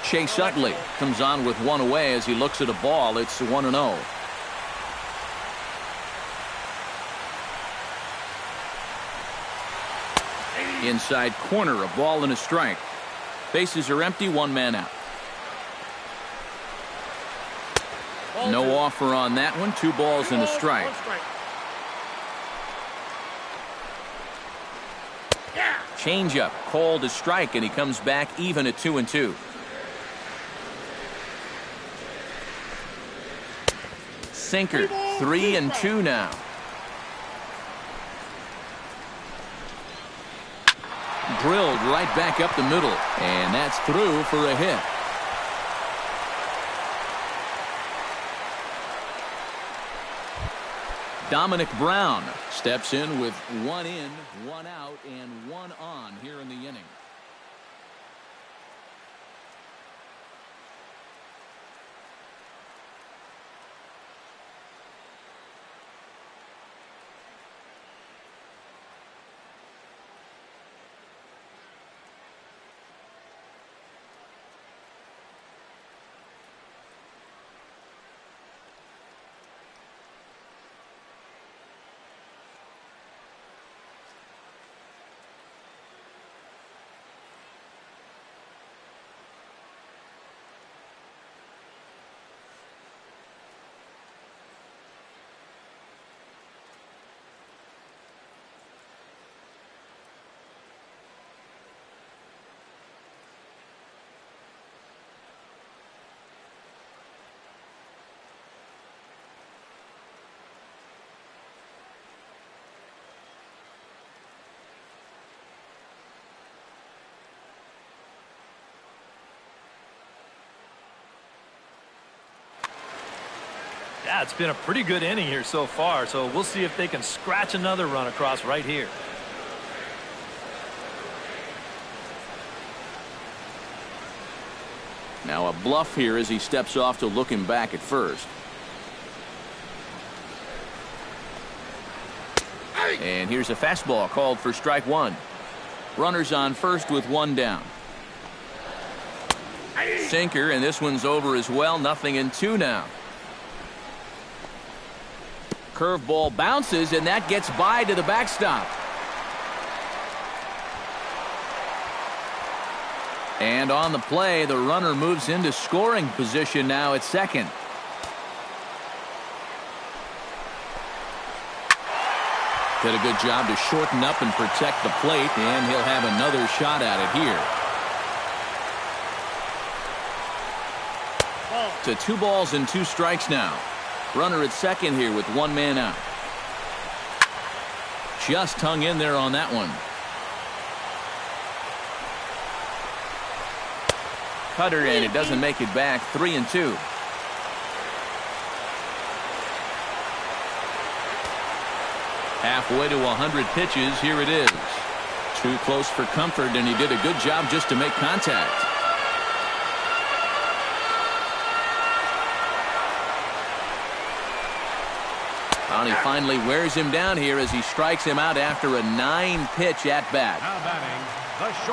Chase Utley comes on with one away as he looks at a ball. It's 1-0. Inside corner, a ball and a strike. Bases are empty, one man out. No offer on that one. 2 balls and a strike. Changeup called a strike, and he comes back even at 2-2. Sinker, 3-2 now. Drilled right back up the middle, and that's through for a hit. Dominic Brown steps in with 1 in, 1 out, and 1 on here in the inning. Yeah, it's been a pretty good inning here so far, so we'll see if they can scratch another run across right here. Now a bluff here as he steps off to look him back at first. And here's a fastball called for strike 1. Runners on first with 1 down. Sinker, and this one's over as well. 0-2 now. Curveball bounces, and that gets by to the backstop. And on the play, the runner moves into scoring position now at second. Did a good job to shorten up and protect the plate, and he'll have another shot at it here. To 2 balls and 2 strikes now. Runner at second here with 1 man out. Just hung in there on that one. Cutter, and it doesn't make it back. 3-2. Halfway to 100 pitches. Here it is. Too close for comfort, and he did a good job just to make contact. And he finally wears him down here as he strikes him out after a 9-pitch at-bat.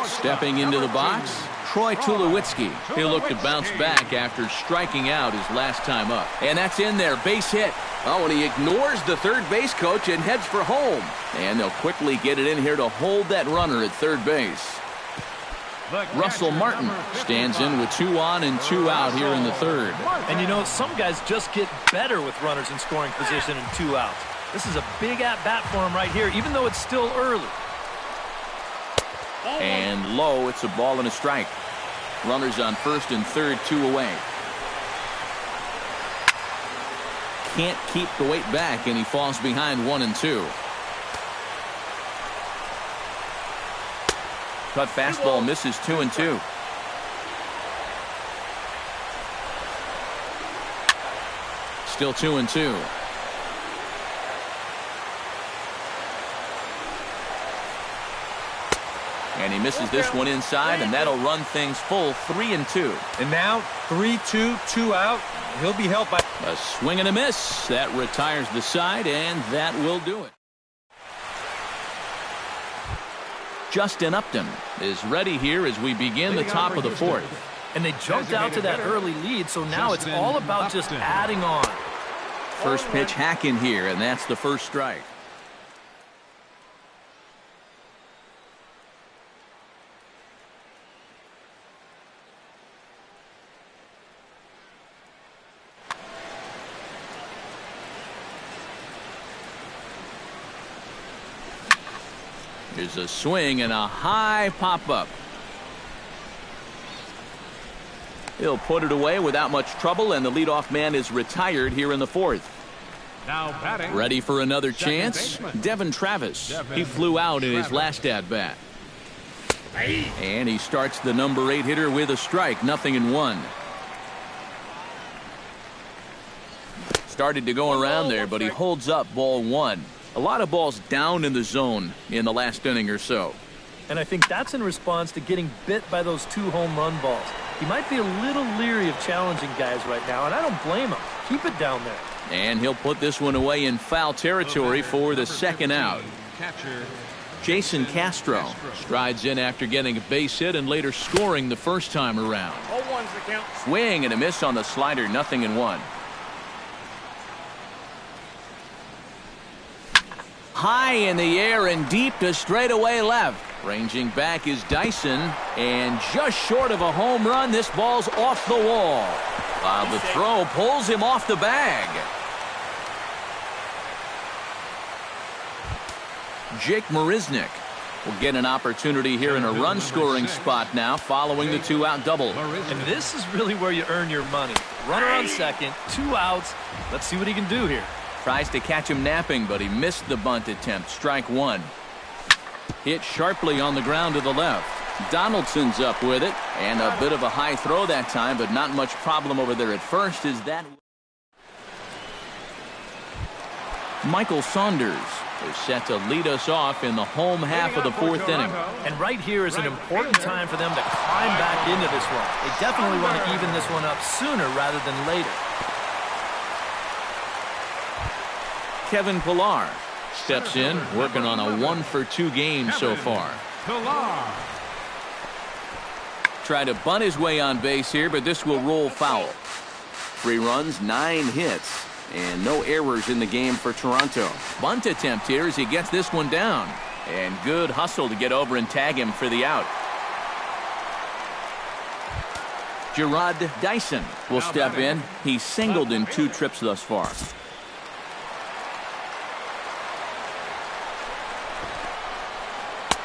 Stepping into the box, Troy Tulowitzki. He'll look to bounce back after striking out his last time up. And that's in there, base hit. Oh, and he ignores the third base coach and heads for home. And they'll quickly get it in here to hold that runner at third base. Russell Martin stands in with 2 on and 2 out here in the third. And you know, some guys just get better with runners in scoring position and 2 outs. This is a big at-bat for him right here, even though it's still early. And low, it's a ball and a strike. Runners on first and third, 2 away. Can't keep the weight back, and he falls behind 1-2. Cut fastball misses 2-2. Still 2-2. And he misses this one inside, and that'll run things full. 3-2. And now 3-2, 2 out. He'll be held by a swing and a miss. That retires the side, and that will do it. Justin Upton is ready here as we begin the top of the fourth. And they jumped out to that early lead, so now it's all about just adding on. First pitch hacking here, and that's the first strike. Here's a swing and a high pop-up. He'll put it away without much trouble, and the leadoff man is retired here in the fourth. Now batting. Ready for another chance? Devin Travis. He flew out in his last at-bat. And he starts the number 8 hitter with a strike, 0-1. Started to go around there, but he holds up ball 1. A lot of balls down in the zone in the last inning or so. And I think that's in response to getting bit by those 2 home run balls. He might be a little leery of challenging guys right now, and I don't blame him. Keep it down there. And he'll put this one away in foul territory for the second out. Jason Castro strides in after getting a base hit and later scoring the first time around. Swing and a miss on the slider, 0-1. High in the air and deep to straightaway left. Ranging back is Dyson, and just short of a home run, this ball's off the wall. The throw pulls him off the bag. Jake Marisnick will get an opportunity here in a run-scoring spot now following the 2-out double. And this is really where you earn your money. Runner on second, 2 outs. Let's see what he can do here. Tries to catch him napping, but he missed the bunt attempt. Strike 1. Hit sharply on the ground to the left. Donaldson's up with it, and a bit of a high throw that time, but not much problem over there at first. Is that Michael Saunders is set to lead us off in the home half of the fourth inning. And right here is an important time for them to climb back into this one. They definitely want to even this one up sooner rather than later. Kevin Pillar steps in, working on a 1-for-2 game so far. Try to bunt his way on base here, but this will roll foul. 3 runs, 9 hits, and no errors in the game for Toronto. Bunt attempt here as he gets this one down. And good hustle to get over and tag him for the out. Gerard Dyson will step in. He's singled in 2 trips thus far.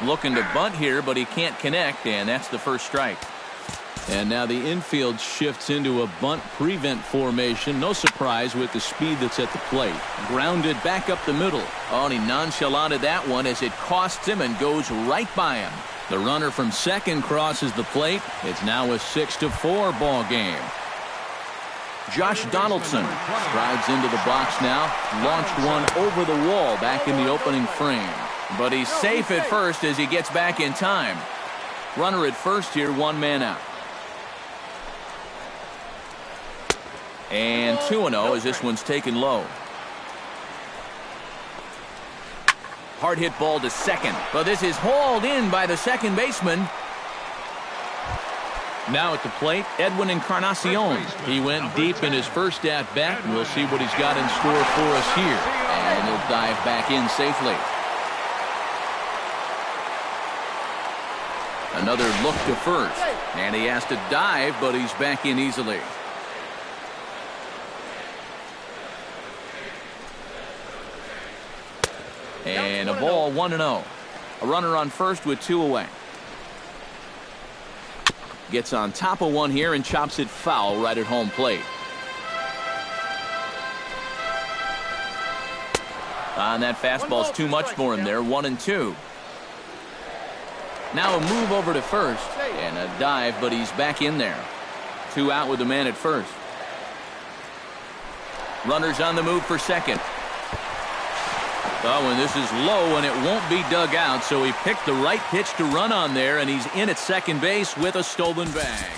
Looking to bunt here, but he can't connect, and that's the first strike. And now the infield shifts into a bunt prevent formation. No surprise with the speed that's at the plate. Grounded back up the middle. Oh, and he nonchalanted that one as it costs him and goes right by him. The runner from second crosses the plate. It's now a 6-4 ball game. Josh Donaldson strides into the box now. Launched one over the wall back in the opening frame. But he's safe at first as he gets back in time. Runner at first here, 1 man out. And 2-0 as this one's taken low. Hard hit ball to second. But this is hauled in by the second baseman. Now at the plate, Edwin Encarnacion. He went deep in his first at-bat, and we'll see what he's got in store for us here. And he'll dive back in safely. Another look to first. And he has to dive, but he's back in easily. And a ball, 1-0. A runner on first with 2 away. Gets on top of one here and chops it foul right at home plate. And that fastball's too much for him there. 1-2. Now a move over to first and a dive, but he's back in there. 2 out with the man at first. Runners on the move for second. Oh, and this is low, and it won't be dug out, so he picked the right pitch to run on there, and he's in at second base with a stolen bag.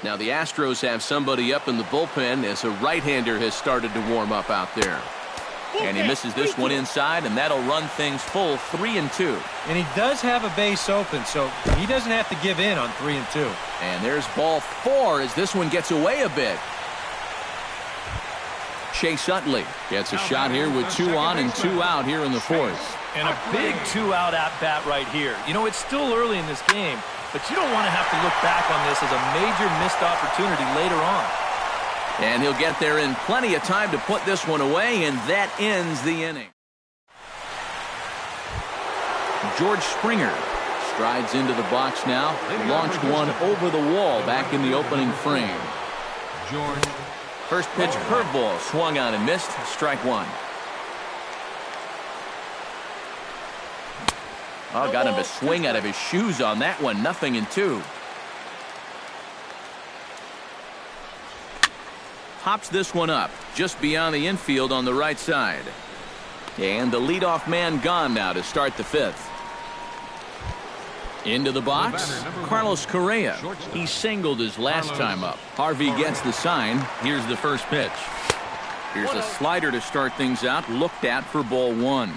Now the Astros have somebody up in the bullpen as a right-hander has started to warm up out there. And he misses this one inside, and that'll run things full 3-2. And he does have a base open, so he doesn't have to give in on 3-2. And there's ball 4 as this one gets away a bit. Chase Utley gets a shot here with 2 on and 2 out here in the 4th. And a big 2-out at-bat right here. You know, it's still early in this game, but you don't want to have to look back on this as a major missed opportunity later on. And he'll get there in plenty of time to put this one away, and that ends the inning. George Springer strides into the box now, launched one over the wall back in the opening frame. George. First pitch curveball swung on and missed. Strike 1. Oh, got him to swing out of his shoes on that one. 0-2. Hops this one up just beyond the infield on the right side. And the leadoff man gone now to start the 5th. Into the box, Carlos Correa. He singled his last time up. Harvey gets the sign. Here's the first pitch. Here's a slider to start things out, looked at for ball 1.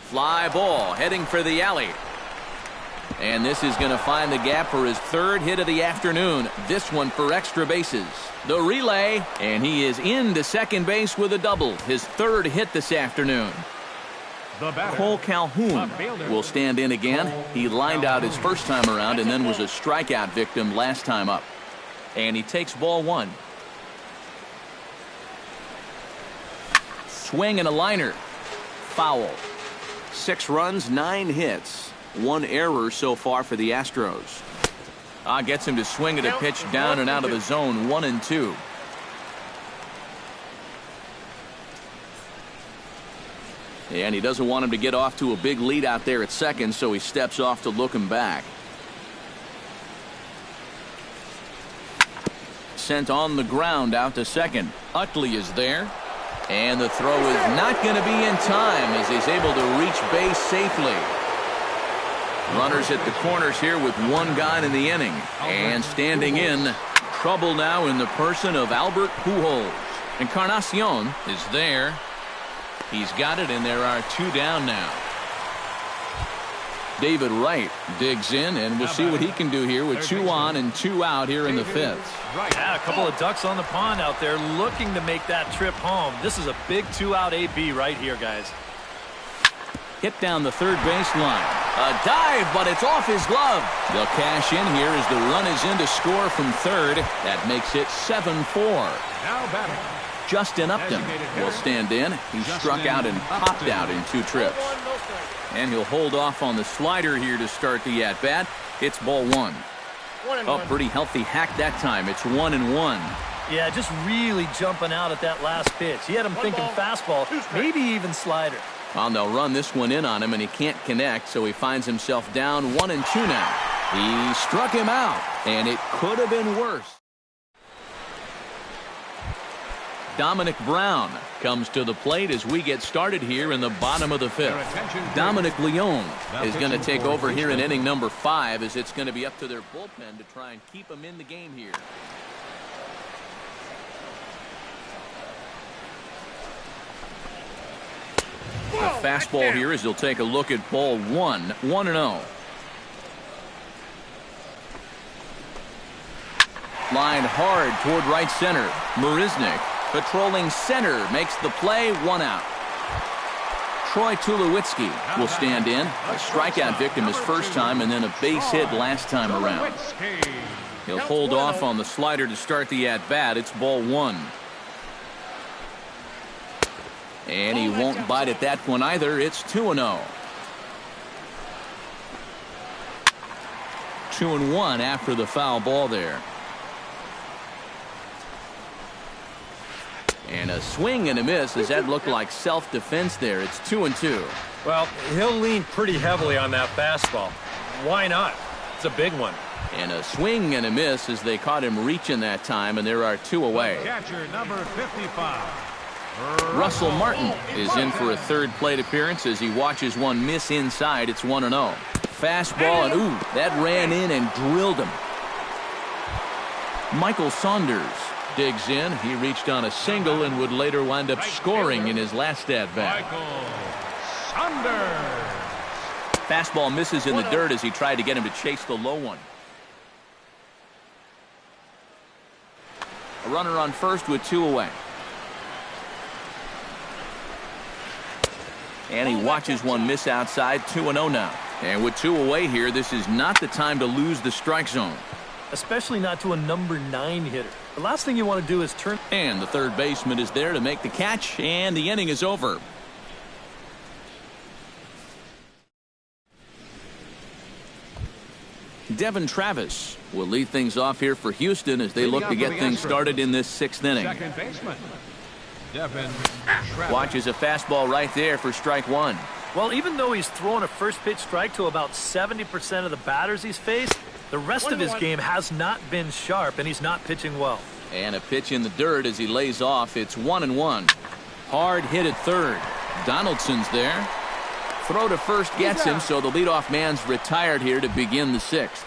Fly ball heading for the alley. And this is going to find the gap for his 3rd hit of the afternoon. This one for extra bases. The relay, and he is into second base with a double. His 3rd hit this afternoon. Cole Calhoun will stand in again. He lined out his first time around and then was a strikeout victim last time up. And he takes ball 1. Swing and a liner. Foul. 6 runs, 9 hits. 1 error so far for the Astros. Gets him to swing at a pitch down and out of the zone. 1-2. And he doesn't want him to get off to a big lead out there at second, so he steps off to look him back. Sent on the ground out to second. Utley is there. And the throw is not going to be in time as he's able to reach base safely. Runners at the corners here with 1 gone in the inning. And standing in, trouble now in the person of Albert Pujols. Encarnacion is there. He's got it, and there are 2 down now. David Wright digs in, and we'll see what he can do here with 2 on and 2 out here in the 5th. Yeah, a couple of ducks on the pond out there looking to make that trip home. This is a big 2-out AB right here, guys. Hit down the 3rd baseline. A dive, but it's off his glove. They'll cash in here as the run is in to score from 3rd. That makes it 7-4. Now batting. Justin Upton will stand in. He struck out and popped out in 2 trips. And he'll hold off on the slider here to start the at-bat. It's ball 1. Oh, pretty healthy hack that time. It's 1-1. Yeah, just really jumping out at that last pitch. He had him thinking fastball, maybe even slider. Well, they'll run this one in on him, and he can't connect, so he finds himself down 1-2 now. He struck him out, and it could have been worse. Dominic Brown comes to the plate as we get started here in the bottom of the 5th. Dominic Leone is going to take over here in inning number 5 as it's going to be up to their bullpen to try and keep him in the game here. The fastball here as he'll take a look at ball 1. 1-0. Line hard toward right center. Marisnick patrolling center makes the play. 1 out. Troy Tulowitzki will stand in. A strikeout victim his first time and then a base hit last time around. He'll hold off on the slider to start the at-bat. It's ball 1. And he won't bite at that one either. It's 2-0. 2-1 after the foul ball there. And a swing and a miss as that looked like self-defense there. It's 2-2. Well, he'll lean pretty heavily on that fastball. Why not? It's a big one. And a swing and a miss as they caught him reaching that time, and there are 2 away. Catcher number 55. Russell Martin is in for a 3rd plate appearance as he watches one miss inside. It's 1-0. Fastball, and ooh, that ran in and drilled him. Michael Saunders Digs in. He reached on a single and would later wind up scoring in his last at-bat. Fastball misses in the dirt as he tried to get him to chase the low one. A runner on first with 2 away. And he watches one miss outside. 2-0 now. And with 2 away here, this is not the time to lose the strike zone. Especially not to a number 9 hitter. The last thing you want to do is turn. And the third baseman is there to make the catch, and the inning is over. Devin Travis will lead things off here for Houston as they look to get things started in this 6th inning. Second baseman, Devin Travis. Watches a fastball right there for strike 1. Well, even though he's thrown a first pitch strike to about 70% of the batters he's faced, the rest of his game has not been sharp, and he's not pitching well. And a pitch in the dirt as he lays off. It's 1-1. Hard hit at third. Donaldson's there. Throw to first gets him, so the leadoff man's retired here to begin the 6th.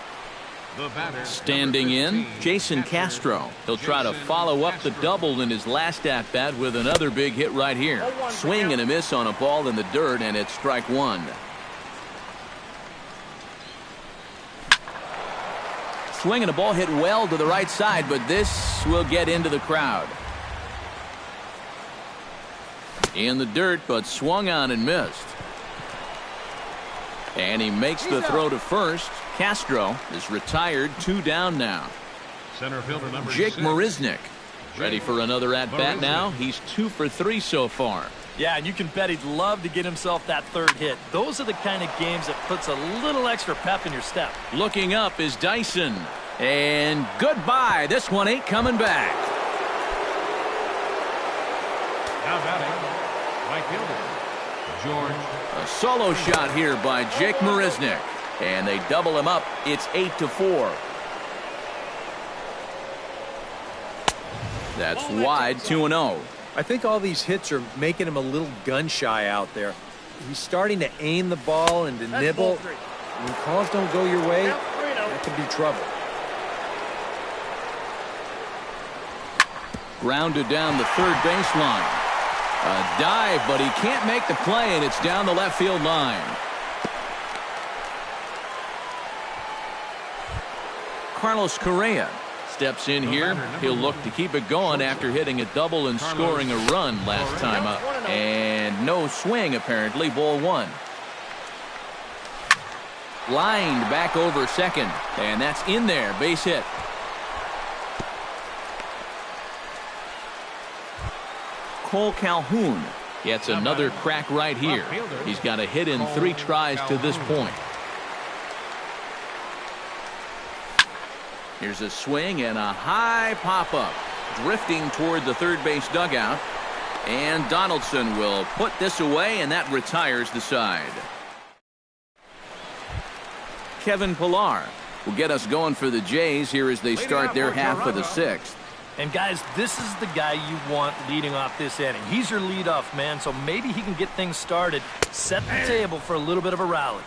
The batter, Standing in, Jason Castro. He'll try to follow up the double in his last at-bat with another big hit right here. Swing and a miss on a ball in the dirt, and it's strike 1. Swing and a ball hit well to the right side, but this will get into the crowd. In the dirt, but swung on and missed. And he makes the throw to first. Castro is retired. 2 down now. Center fielder number Jake 6. Marisnick ready for another at-bat now. He's 2 for 3 so far. Yeah, and you can bet he'd love to get himself that third hit. Those are the kind of games that puts a little extra pep in your step. Looking up is Dyson. And goodbye. This one ain't coming back. Now batting, right fielder, George. A solo shot here by Jake Marisnick. And they double him up. It's 8-4. That's wide. 2-0. I think all these hits are making him a little gun-shy out there. He's starting to aim the ball and to nibble. When calls don't go your way, that could be trouble. Grounded down the third baseline. A dive, but he can't make the play, and it's down the left field line. Carlos Correa steps in here. He'll look to keep it going after hitting a double and scoring a run last time up. And no swing, apparently. Ball 1. Lined back over second, and that's in there. Base hit. Cole Calhoun gets another crack right here. He's got a hit in 3 tries to this point. Here's a swing and a high pop-up. Drifting toward the third base dugout. And Donaldson will put this away, and that retires the side. Kevin Pillar will get us going for the Jays here as they start their half of the 6th. And guys, this is the guy you want leading off this inning. He's your leadoff man, so maybe he can get things started, set the table for a little bit of a rally.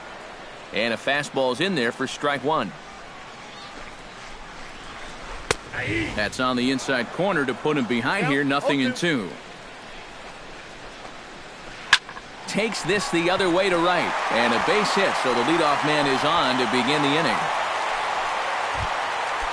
And a fastball's in there for strike 1. That's on the inside corner to put him behind here. 0-2. Takes this the other way to right. And a base hit, so the leadoff man is on to begin the inning.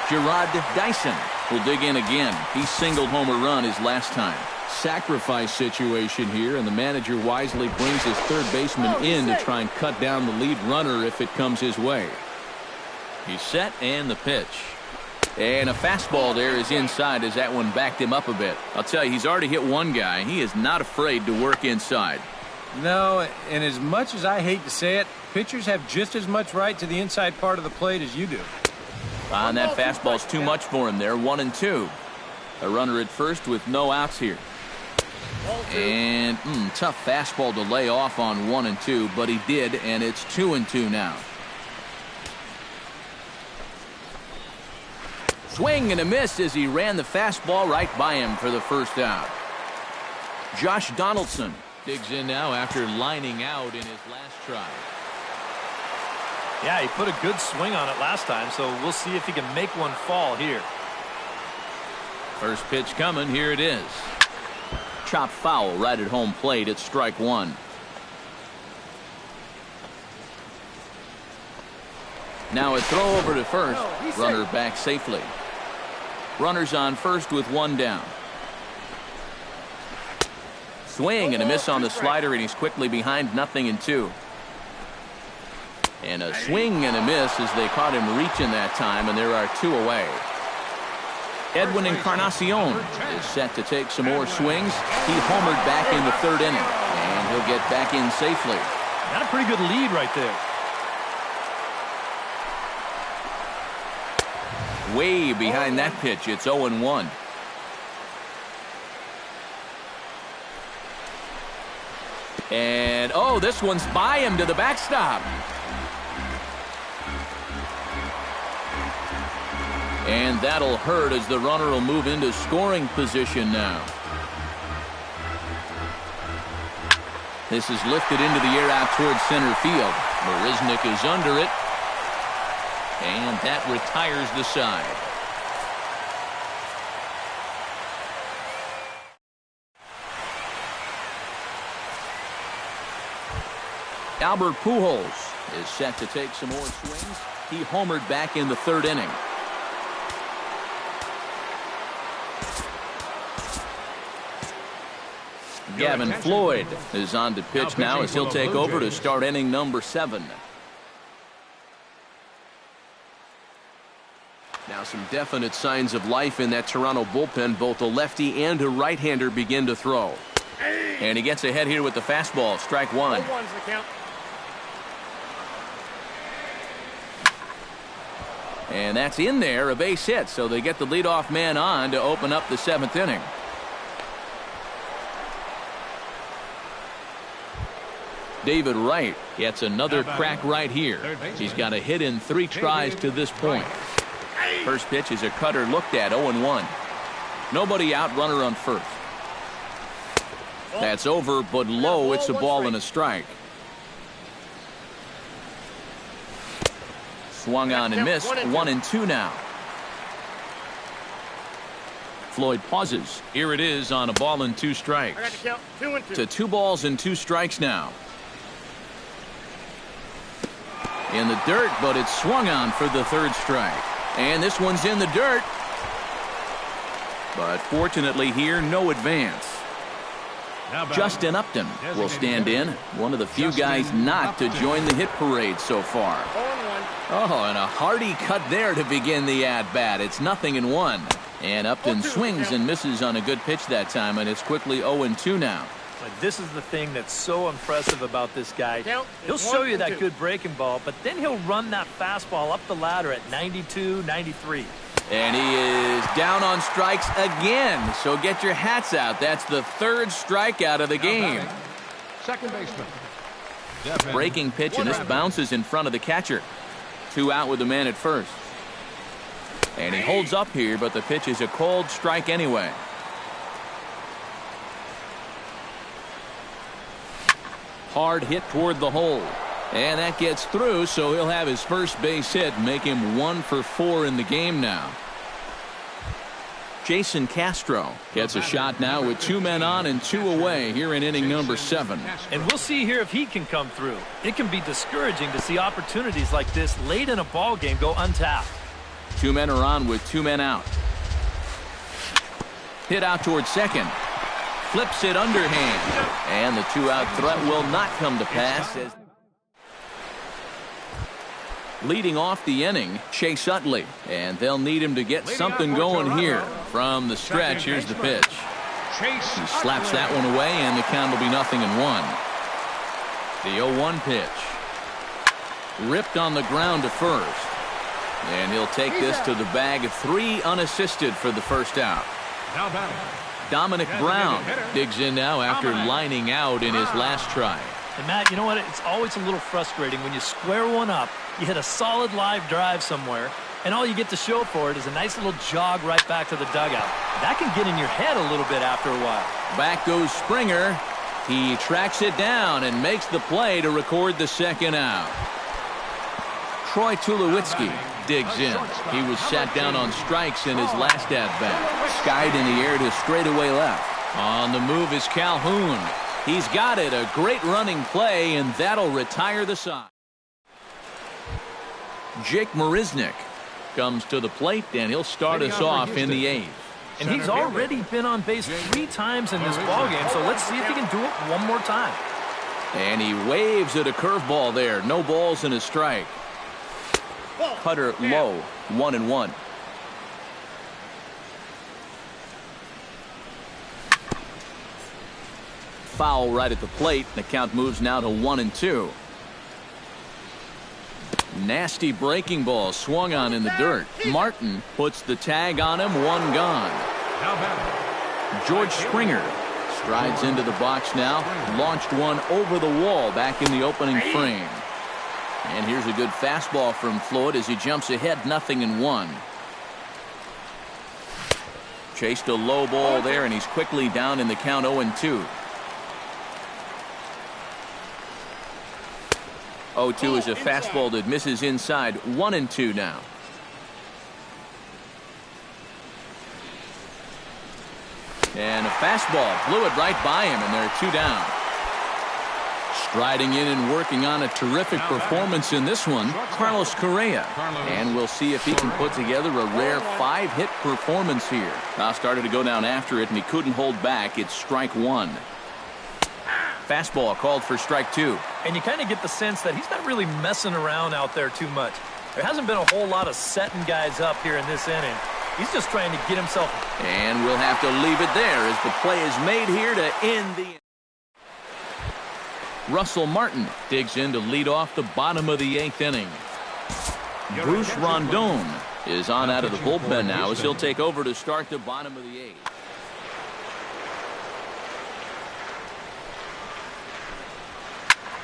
Gerard Dyson will dig in again. He singled home a run his last time. Sacrifice situation here, and the manager wisely brings his third baseman in to try and cut down the lead runner if it comes his way. He's set, and the pitch. And a fastball there is inside as that one backed him up a bit. I'll tell you, he's already hit one guy. He is not afraid to work inside. No, and as much as I hate to say it, pitchers have just as much right to the inside part of the plate as you do. And that fastball's too much for him there. 1-2. A runner at first with no outs here. And tough fastball to lay off on 1-2, but he did, and it's 2-2 now. Swing and a miss as he ran the fastball right by him for the first out. Josh Donaldson digs in now after lining out in his last try. Yeah, he put a good swing on it last time, so we'll see if he can make one fall here. First pitch coming. Here it is. Chop foul right at home plate. It's strike one. Now a throw over to first. Runner back safely. Runners on first with one down. Swing and a miss on the slider, and he's quickly behind 0-2. And a swing and a miss as they caught him reaching that time, and there are two away. Edwin Encarnacion is set to take some more swings. He homered back in the third inning, and he'll get back in safely. Got a pretty good lead right there. Way behind that pitch. It's 0-1. And, oh, this one's by him to the backstop. And that'll hurt as the runner will move into scoring position now. This is lifted into the air out towards center field. Marisnik is under it. And that retires the side. Albert Pujols is set to take some more swings. He homered back in the third inning. Gavin Floyd is on to pitch now as he'll take over to start inning number 7. Now some definite signs of life in that Toronto bullpen. Both a lefty and a right-hander begin to throw. And he gets ahead here with the fastball. Strike one. And that's in there, a base hit, so they get the leadoff man on to open up the 7th inning. David Wright gets another crack right here. He's got a hit in 3 tries to this point. First pitch is a cutter looked at, 0-1. Nobody out, runner on first. That's over, but low. It's a ball and a strike. Swung on and missed. 1-2 now. Floyd pauses. Here it is on a ball and 2 strikes. To 2 balls and 2 strikes now. In the dirt, but it's swung on for the 3rd strike. And this one's in the dirt. But fortunately here, no advance. Justin Upton will stand in. One of the few guys not to join the hit parade so far. Oh, and a hearty cut there to begin the at-bat. It's 0-1. And Upton swings and misses on a good pitch that time, and it's quickly 0-2 now. But this is the thing that's so impressive about this guy. He'll show you that good breaking ball, but then he'll run that fastball up the ladder at 92, 93. And he is down on strikes again. So get your hats out. That's the 3rd strikeout of the game. Second baseman. Breaking pitch, and this bounces in front of the catcher. 2 out with the man at first. And he holds up here, but the pitch is a cold strike anyway. Hard hit toward the hole. And that gets through, so he'll have his first base hit, make him 1 for 4 in the game now. Jason Castro gets a shot now with 2 men on and 2 away here in inning number 7. And we'll see here if he can come through. It can be discouraging to see opportunities like this late in a ball game go untapped. 2 men are on with 2 men out. Hit out towards second. Flips it underhand. And the 2-out threat will not come to pass. Leading off the inning, Chase Utley, and they'll need him to get something going here. From the stretch, here's the pitch. He slaps that one away, and the count will be 0-1. The 0-1 pitch. Ripped on the ground to first. And he'll take this to the bag of 3 unassisted for the first out. Now batting. Dominic Brown digs in now after lining out in his last try. And Matt, you know what? It's always a little frustrating when you square one up, you hit a solid live drive somewhere, and all you get to show for it is a nice little jog right back to the dugout. That can get in your head a little bit after a while. Back goes Springer. He tracks it down and makes the play to record the 2nd out. Troy Tulowitzki digs in. He was sat down on strikes in his last at-bat. Skied in the air to straightaway left. On the move is Calhoun. He's got it. A great running play, and that'll retire the side. Jake Marisnick comes to the plate, and he'll start us off in the 8th. And he's already been on base 3 times in this ballgame, so let's see if he can do it one more time. And he waves at a curveball there. No balls and a strike. Cutter low, 1-1. Foul right at the plate. The count moves now to 1-2. Nasty breaking ball swung on in the dirt. Martin puts the tag on him. 1 gone. George Springer strides into the box now. Launched one over the wall back in the opening frame. And here's a good fastball from Floyd as he jumps ahead 0-1. Chased a low ball there, and he's quickly down in the count 0-2. 0-2 is a fastball that misses inside. 1-2 now. And a fastball blew it right by him, and there are 2 down. Striding in and working on a terrific performance in this one, Carlos Correa. And we'll see if he can put together a rare 5-hit performance here. Now started to go down after it, and he couldn't hold back. It's strike 1. Fastball called for strike 2. And you kind of get the sense that he's not really messing around out there too much. There hasn't been a whole lot of setting guys up here in this inning. He's just trying to get himself. And we'll have to leave it there as the play is made here to end the inning. Russell Martin digs in to lead off the bottom of the 8th inning. Bruce Rondon is on out of the bullpen now as he'll take over to start the bottom of the 8th.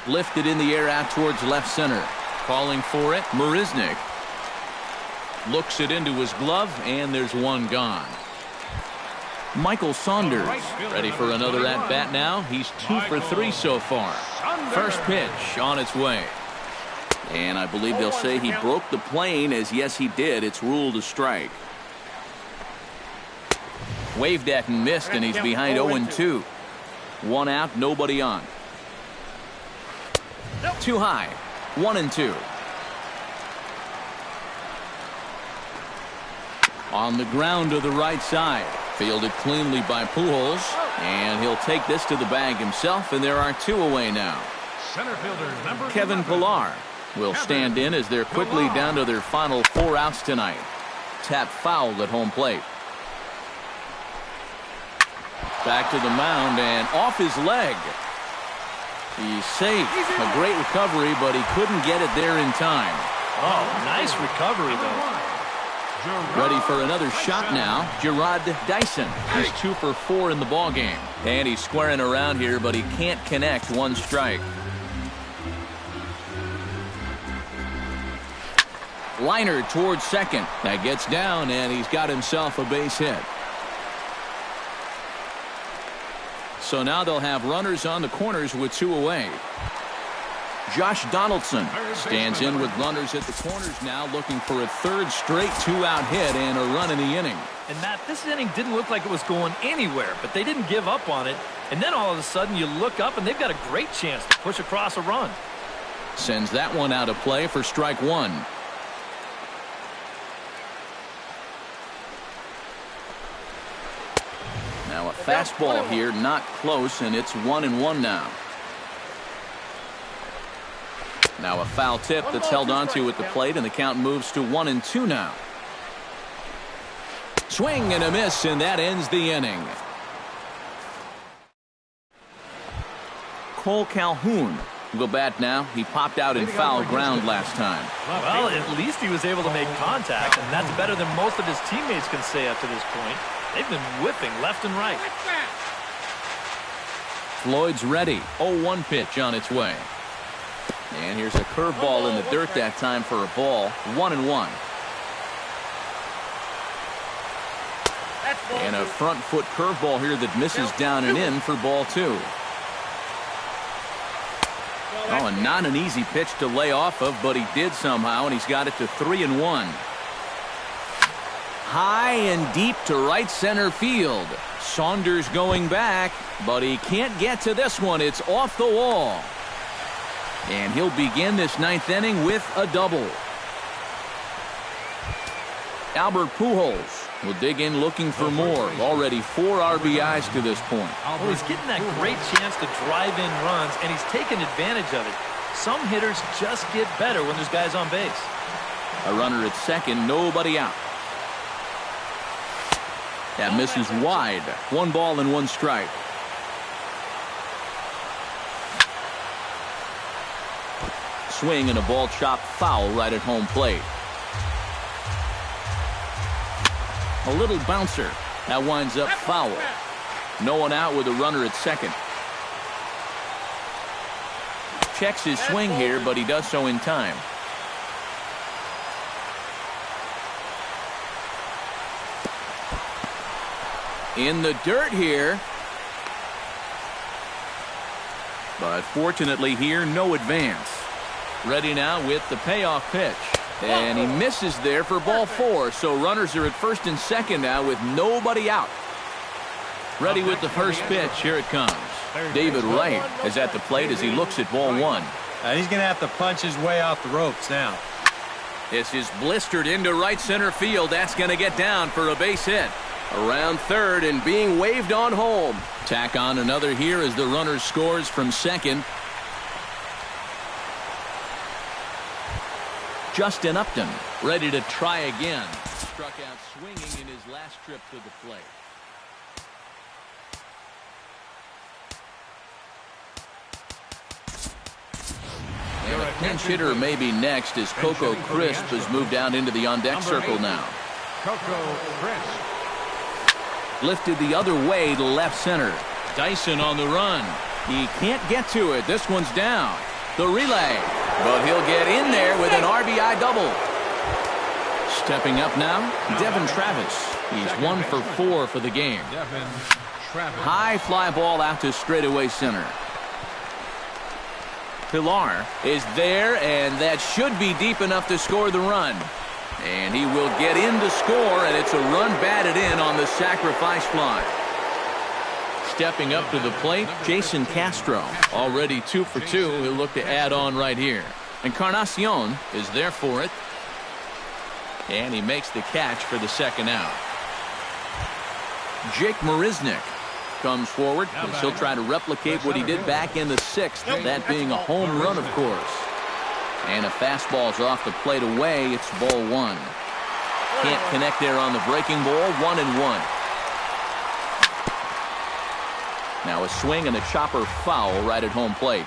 Lifted in the air out towards left center. Calling for it, Marisnick. Looks it into his glove, and there's 1 gone. Michael Saunders ready for another at-bat now. He's 2 for 3 so far. First pitch on its way. And I believe they'll say he broke the plane, as yes he did. It's ruled a strike. Waved at and missed, and he's behind 0-2. 1 out, nobody on. Too high. 1-2. On the ground to the right side. Fielded cleanly by Pujols. And he'll take this to the bag himself, and there are 2 away now. Center fielder number Kevin Pillar will stand in as they're quickly down to their final 4 outs tonight. Tap foul at home plate. Back to the mound and off his leg. He's safe. A great recovery, but he couldn't get it there in time. Oh, nice recovery, though. Ready for another shot now, Gerard Dyson. He's 2 for 4 in the ballgame. And he's squaring around here, but he can't connect. 1 strike. Liner towards second. That gets down, and he's got himself a base hit. So now they'll have runners on the corners with 2 away. Josh Donaldson stands in with runners at the corners now, looking for a 3rd straight 2-out hit and a run in the inning. And Matt, this inning didn't look like it was going anywhere, but they didn't give up on it. And then all of a sudden you look up and they've got a great chance to push across a run. Sends that one out of play for strike 1. Now a fastball here, not close, and it's 1-1 now. Now a foul tip that's held onto at the plate, and the count moves to 1-2 now. Swing and a miss, and that ends the inning. Cole Calhoun will bat now. He popped out in foul ground last time. Well, at least he was able to make contact, and that's better than most of his teammates can say up to this point. They've been whipping left and right. Floyd's ready. 0-1 pitch on its way. And here's a curveball in the dirt that time for a ball. 1-1. And a front foot curveball here that misses down and in for ball 2. Oh, and not an easy pitch to lay off of, but he did somehow, and he's got it to 3-1. High and deep to right center field. Saunders going back, but he can't get to this one. It's off the wall. And he'll begin this ninth inning with a double. Albert Pujols will dig in looking for more. Already 4 RBIs to this point. Well, he's getting that great chance to drive in runs, and he's taking advantage of it. Some hitters just get better when there's guys on base. A runner at second, nobody out. That misses wide. 1 ball and 1 strike. Swing and a ball chopped foul right at home plate. A little bouncer. That winds up foul. No one out with a runner at second. Checks his swing here, but he does so in time. In the dirt here. But fortunately here, no advance. Ready now with the payoff pitch. And he misses there for ball 4. So runners are at first and second now with nobody out. Ready with the first pitch. Here it comes. David Wright is at the plate as he looks at ball 1. He's going to have to punch his way off the ropes now. This is blistered into right center field. That's going to get down for a base hit. Around third and being waved on home. Tack on another here as the runner scores from second. Justin Upton ready to try again. Struck out swinging in his last trip to the plate. And a pinch hitter may be next as Coco Crisp has moved out into the on-deck circle now. Coco Crisp. Lifted the other way to left center. Dyson on the run. He can't get to it. This one's down. The relay. But he'll get in there with an RBI double. Stepping up now, Devin Travis. He's 1 for 4 for the game. Devin Travis. High fly ball out to straightaway center. Pilar is there, and that should be deep enough to score the run. And he will get in to score, and it's a run batted in on the sacrifice fly. Stepping up to the plate, Jason Castro. Already 2 for 2. He'll look to add on right here. Encarnacion is there for it. And he makes the catch for the second out. Jake Marisnick comes forward as he'll try to replicate what he did back in the 6th, that being a home run, of course. And a fastball's off the plate away. It's ball 1. Can't connect there on the breaking ball. 1-1. Now a swing and a chopper foul right at home plate.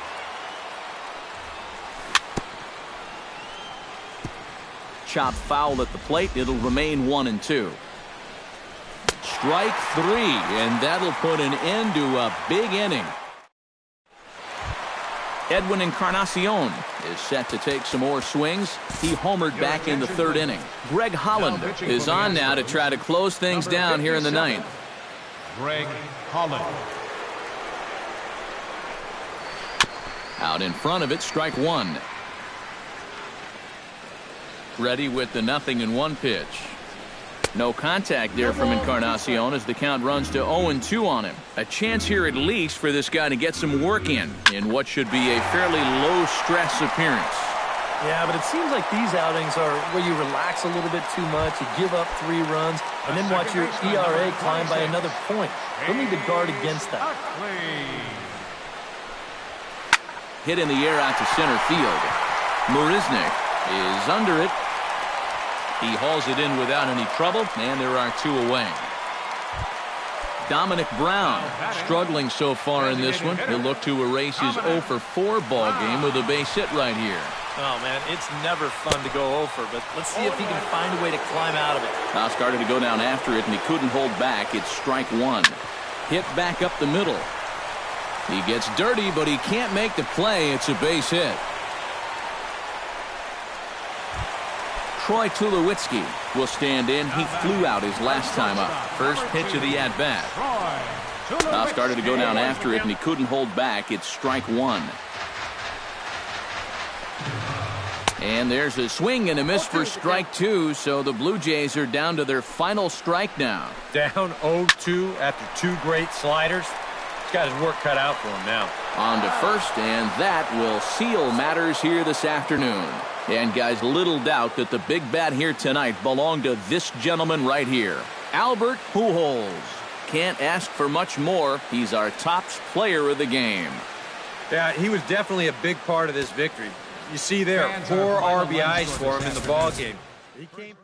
Chop foul at the plate. It'll remain 1-2. Strike 3, and that'll put an end to a big inning. Edwin Encarnacion is set to take some more swings. He homered back in the 3rd inning. Greg Holland is on now to try to close things down here in the 9th. Greg Holland. Out in front of it, strike 1. Ready with the 0-1 pitch. No contact there from Encarnacion as the count runs to 0-2 on him. A chance here at least for this guy to get some work in what should be a fairly low-stress appearance. Yeah, but it seems like these outings are where you relax a little bit too much, you give up 3 runs, and then watch your ERA climb by another point. You'll need to guard against that. Hit in the air out to center field. Marisnick is under it. He hauls it in without any trouble, and there are 2 away. Dominic Brown struggling so far in this one. He'll look to erase his 0 for 4 ball game with a base hit right here. Oh, man, it's never fun to go 0 for, but let's see if he can find a way to climb out of it. Now started to go down after it, and he couldn't hold back. It's strike 1. Hit back up the middle. He gets dirty, but he can't make the play. It's a base hit. Troy Tulowitzki will stand in. He flew out his last time up. First pitch of the at-bat. Now started to go down after it, and he couldn't hold back. It's strike 1. And there's a swing and a miss for strike 2, so the Blue Jays are down to their final strike now. Down 0-2 after 2 great sliders. He's got his work cut out for him now. On to first, and that will seal matters here this afternoon. And guys, little doubt that the big bat here tonight belonged to this gentleman right here, Albert Pujols. Can't ask for much more. He's our top player of the game. Yeah, he was definitely a big part of this victory. You see there, 4 RBIs for him in the ball game. He came